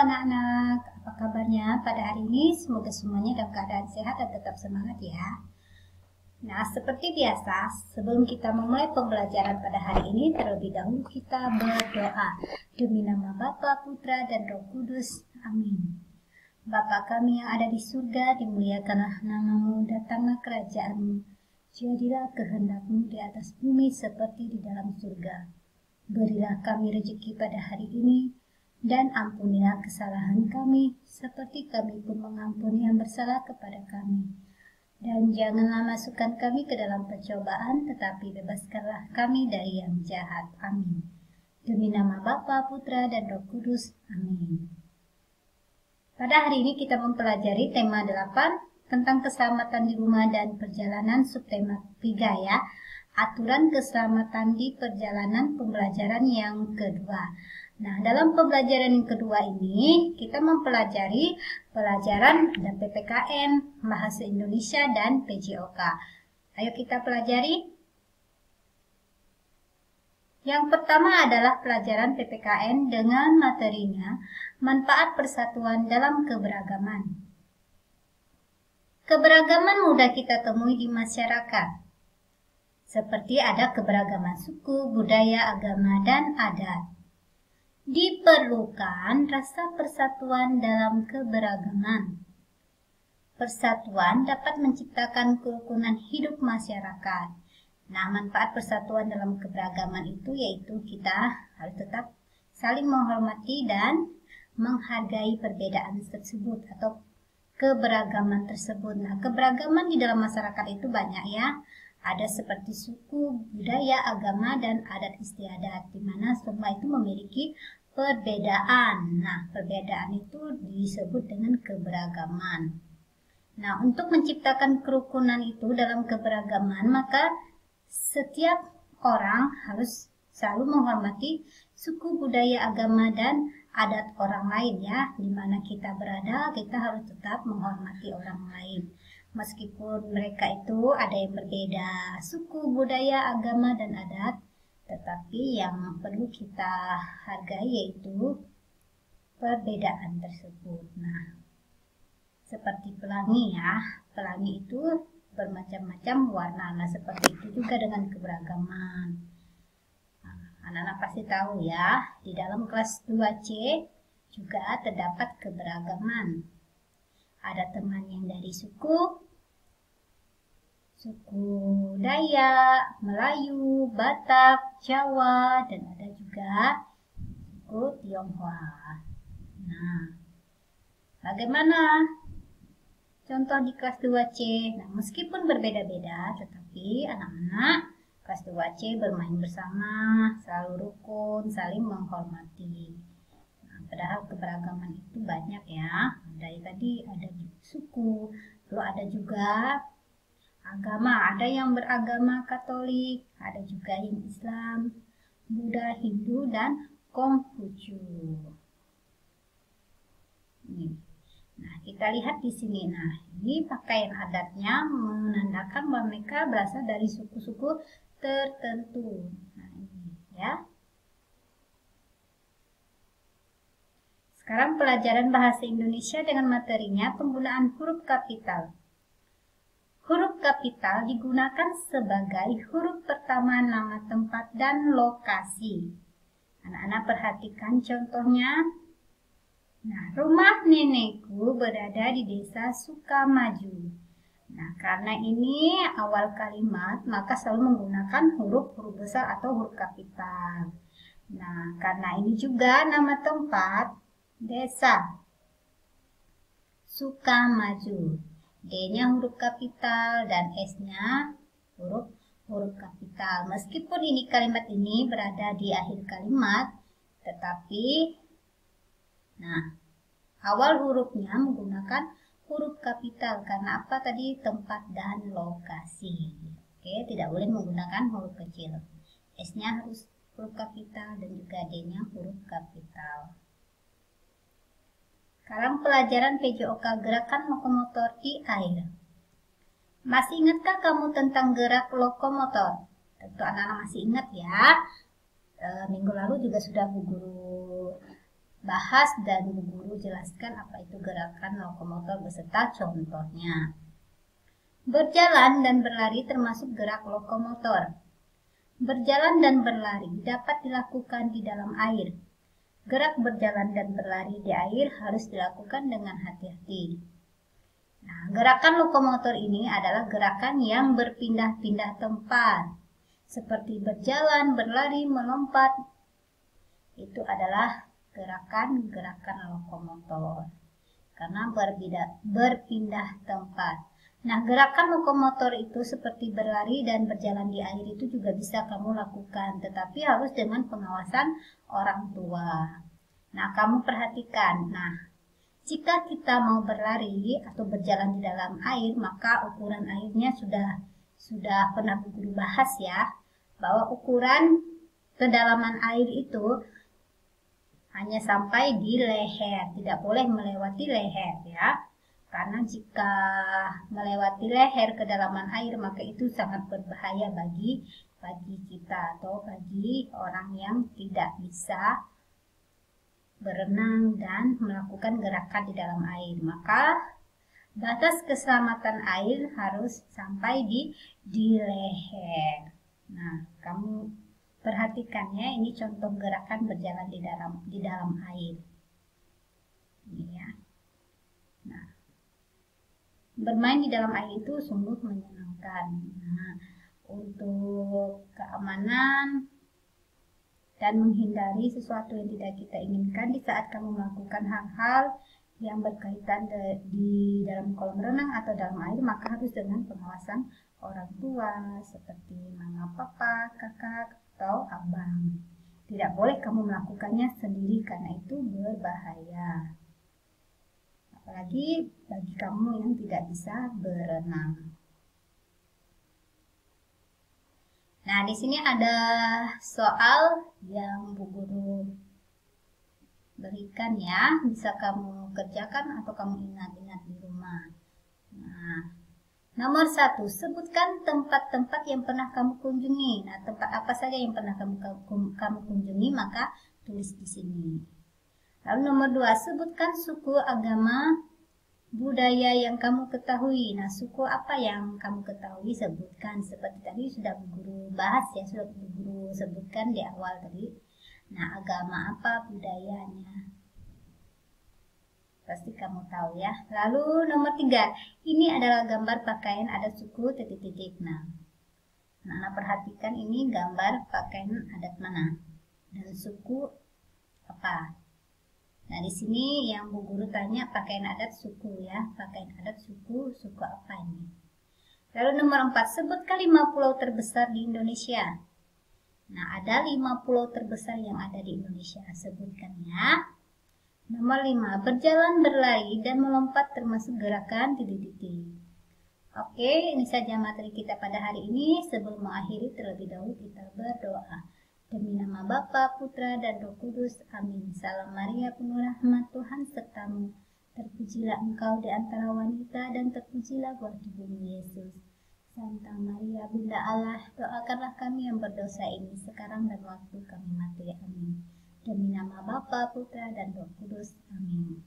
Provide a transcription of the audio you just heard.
anak-anak, apa kabarnya pada hari ini? Semoga semuanya dalam keadaan sehat dan tetap semangat ya. Nah, seperti biasa, sebelum kita memulai pembelajaran pada hari ini, terlebih dahulu kita berdoa. Demi nama Bapa, Putra, dan Roh Kudus. Amin. Bapa kami yang ada di surga, dimuliakanlah nama-Mu, datanglah kerajaan-Mu. Jadilah kehendak-Mu di atas bumi seperti di dalam surga. Berilah kami rezeki pada hari ini, dan ampunilah kesalahan kami, seperti kami pun mengampuni yang bersalah kepada kami. Dan janganlah masukkan kami ke dalam pencobaan, tetapi bebaskanlah kami dari yang jahat. Amin. Demi nama Bapa, Putra, dan Roh Kudus. Amin. Pada hari ini kita mempelajari tema 8 tentang keselamatan di rumah dan perjalanan, subtema 3 ya. Aturan keselamatan di perjalanan, pembelajaran yang kedua. Nah, dalam pembelajaran yang kedua ini, kita mempelajari pelajaran dan PPKN, Bahasa Indonesia, dan PJOK. Ayo kita pelajari. Yang pertama adalah pelajaran PPKN dengan materinya, manfaat persatuan dalam keberagaman. Keberagaman mudah kita temui di masyarakat. Seperti ada keberagaman suku, budaya, agama, dan adat. Diperlukan rasa persatuan dalam keberagaman. Persatuan dapat menciptakan kerukunan hidup masyarakat. Nah, manfaat persatuan dalam keberagaman itu yaitu kita harus tetap saling menghormati dan menghargai perbedaan tersebut atau keberagaman tersebut. Nah, keberagaman di dalam masyarakat itu banyak ya. Ada seperti suku, budaya, agama, dan adat istiadat, di mana semua itu memiliki perbedaan. Nah, perbedaan itu disebut dengan keberagaman. Nah, untuk menciptakan kerukunan itu dalam keberagaman, maka setiap orang harus selalu menghormati suku, budaya, agama, dan adat orang lain ya. Di mana kita berada, kita harus tetap menghormati orang lain. Meskipun mereka itu ada yang berbeda suku, budaya, agama, dan adat, tetapi yang perlu kita hargai yaitu perbedaan tersebut. Nah, seperti pelangi ya, pelangi itu bermacam-macam warna. Nah, seperti itu juga dengan keberagaman. Anak-anak pasti tahu ya, di dalam kelas 2C juga terdapat keberagaman. Ada teman yang dari suku Dayak, Melayu, Batak, Jawa, dan ada juga suku Tionghoa. Nah, bagaimana contoh di kelas 2C? Nah, meskipun berbeda-beda, tetapi anak-anak kelas 2C bermain bersama, selalu rukun, saling menghormati. Nah, padahal keberagaman itu banyak ya. Dari tadi ada suku, lalu ada juga agama, ada yang beragama Katolik, ada juga yang Islam, Buddha, Hindu, dan Konghucu. Nah, kita lihat di sini. Nah, ini pakaian adatnya menandakan bahwa mereka berasal dari suku-suku tertentu. Nah, ini ya. Sekarang pelajaran bahasa Indonesia dengan materinya penggunaan huruf kapital. Huruf kapital digunakan sebagai huruf pertama nama tempat dan lokasi. Anak-anak perhatikan contohnya. Nah, rumah nenekku berada di desa Sukamaju. Nah, karena ini awal kalimat, maka selalu menggunakan huruf-huruf besar atau huruf kapital. Nah, karena ini juga nama tempat, desa Sukamaju. D-nya huruf kapital dan S-nya huruf kapital. Meskipun ini kalimat ini berada di akhir kalimat, tetapi nah, awal hurufnya menggunakan huruf kapital karena apa tadi? Tempat dan lokasi. Oke, tidak boleh menggunakan huruf kecil. S-nya harus huruf kapital dan juga D-nya huruf kapital. Sekarang pelajaran PJOK, gerakan lokomotor di air. Masih ingatkah kamu tentang gerak lokomotor? Tentu anak-anak masih ingat ya. Minggu lalu juga sudah Bu Guru bahas dan Bu Guru jelaskan apa itu gerakan lokomotor beserta contohnya. Berjalan dan berlari termasuk gerak lokomotor. Berjalan dan berlari dapat dilakukan di dalam air. Gerak berjalan dan berlari di air harus dilakukan dengan hati-hati. Nah, gerakan lokomotor ini adalah gerakan yang berpindah-pindah tempat, seperti berjalan, berlari, melompat. Itu adalah gerakan-gerakan lokomotor karena berpindah tempat. Nah, gerakan lokomotor itu seperti berlari dan berjalan di air itu juga bisa kamu lakukan, tetapi harus dengan pengawasan orang tua. Nah, kamu perhatikan. Nah, jika kita mau berlari atau berjalan di dalam air, maka ukuran airnya sudah pernah Bu Guru bahas ya, bahwa ukuran kedalaman air itu hanya sampai di leher, tidak boleh melewati leher ya. Karena jika melewati leher kedalaman air, maka itu sangat berbahaya bagi kita atau bagi orang yang tidak bisa berenang dan melakukan gerakan di dalam air. Maka batas keselamatan air harus sampai di leher. Nah, kamu perhatikan ya, ini contoh gerakan berjalan di dalam air. Ini ya. Nah, bermain di dalam air itu sungguh menyenangkan. Nah, untuk keamanan dan menghindari sesuatu yang tidak kita inginkan di saat kamu melakukan hal-hal yang berkaitan di dalam kolam renang atau dalam air, maka harus dengan pengawasan orang tua seperti mama, papa, kakak, atau abang. Tidak boleh kamu melakukannya sendiri karena itu berbahaya. Apalagi bagi kamu yang tidak bisa berenang. Nah, di sini ada soal yang Bu Guru berikan ya. Bisa kamu kerjakan atau kamu ingat-ingat di rumah. Nah, nomor 1, sebutkan tempat-tempat yang pernah kamu kunjungi. Nah, tempat apa saja yang pernah kamu kunjungi, maka tulis di sini. Lalu nomor 2, sebutkan suku, agama, budaya yang kamu ketahui. Nah, suku apa yang kamu ketahui sebutkan. Seperti tadi sudah Bu Guru bahas ya, sudah Bu Guru sebutkan di awal tadi. Nah, agama apa, budayanya. Pasti kamu tahu ya. Lalu nomor 3, ini adalah gambar pakaian adat suku titik-titik. Nah, perhatikan ini gambar pakaian adat mana dan suku apa. Nah, di sini yang Bu Guru tanya pakaian adat suku ya, pakaian adat suku apa ini. Lalu nomor 4, sebutkan 5 pulau terbesar di Indonesia. Nah, ada 5 pulau terbesar yang ada di Indonesia, sebutkan ya. Nomor 5, berjalan, berlari, dan melompat termasuk gerakan titik-titik. Oke, ini saja materi kita pada hari ini. Sebelum mengakhiri, terlebih dahulu kita berdoa. Demi nama Bapa, Putra, dan Roh Kudus. Amin. Salam Maria, penuh rahmat Tuhan sertamu. Terpujilah engkau di antara wanita, dan terpujilah buah tubuhmu Yesus. Santa Maria, Bunda Allah, doakanlah kami yang berdosa ini sekarang dan waktu kami mati. Amin. Demi nama Bapa, Putra, dan Roh Kudus. Amin.